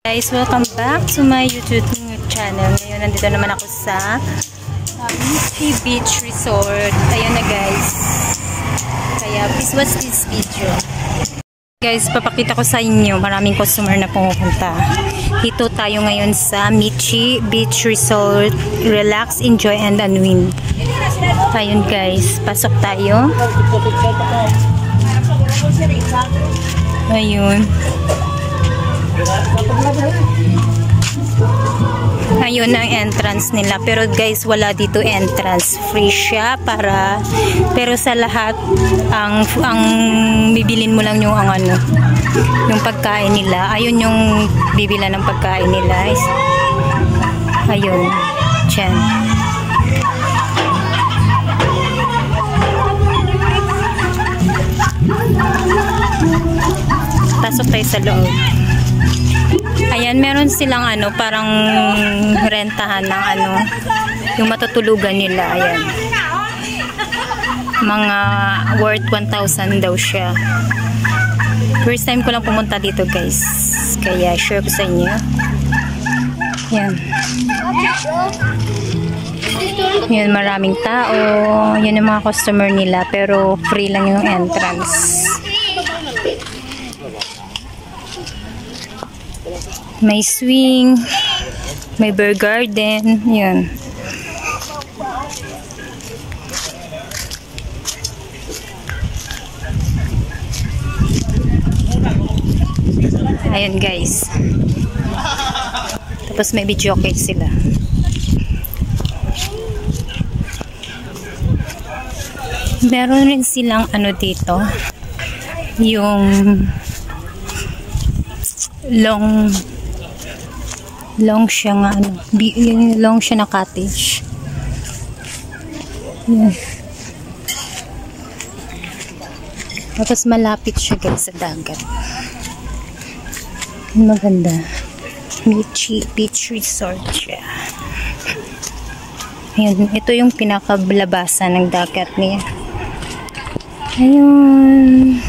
Guys, welcome back to my YouTube channel. Ngayon, nandito naman ako sa Michi Beach Resort. Ayun na guys. Kaya, please watch this video. Guys, papakita ko sa inyo. Maraming customer na pumupunta. Dito tayo ngayon sa Michi Beach Resort. Relax, enjoy, and unwind. Ayun guys, pasok tayo. Ayun. Ayun ang entrance nila. Pero guys, wala dito entrance. Free siya pero sa lahat ang bibilin mo lang yung yung pagkain nila. Ayun yung bibila ng pagkain nila. Ayun. Diyan. Pasok tayo sa loob. Ayan, meron silang parang rentahan ng yung matutulugan nila. Ayan. Mga worth 1,000 daw siya. First time ko lang pumunta dito guys. Kaya share ko sa inyo. Ayan. Ayan, maraming tao. Yan yung mga customer nila. Pero free lang yung entrance. May swing, may bear garden, yan. Ayan guys. Tapos may video okay sila. Meron rin silang dito. Yung long siya nga long siya na cottage. Yan. Tapos malapit siya guys sa dagat. Maganda. Michi Beach Resort siya. Ayan, ito yung pinakalabasan ng dagat niya. Ayun.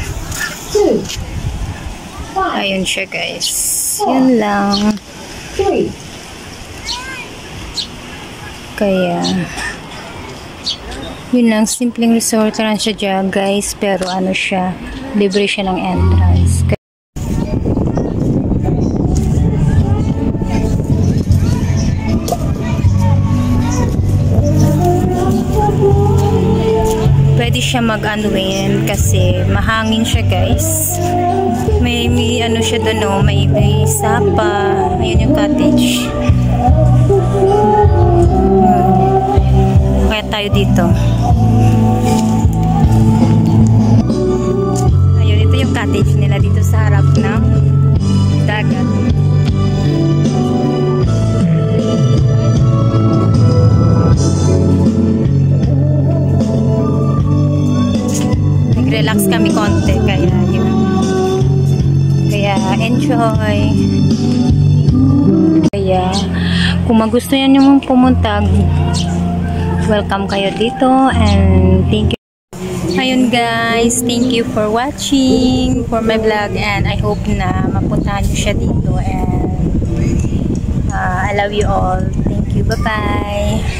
Ayun siya guys. Yan lang. Kaya yun lang, simpleng resort lang siya dyan guys, pero siya, libre siya ng entrance. Pwede siya mag-unwind kasi mahangin siya guys. May siya doon, may sapa. Ayun yung cottage. Kaya tayo dito. Ayun, ito yung cottage nila dito sa harap ng dagat. Nag-relax kami konti, kaya yun. Kaya enjoy. Kaya kung magustuhan nyo mong pumunta, welcome kayo dito, and thank you. Ayun guys, thank you for watching for my vlog, and I hope na mapuntahan nyo siya dito, and I love you all. Thank you. Bye bye.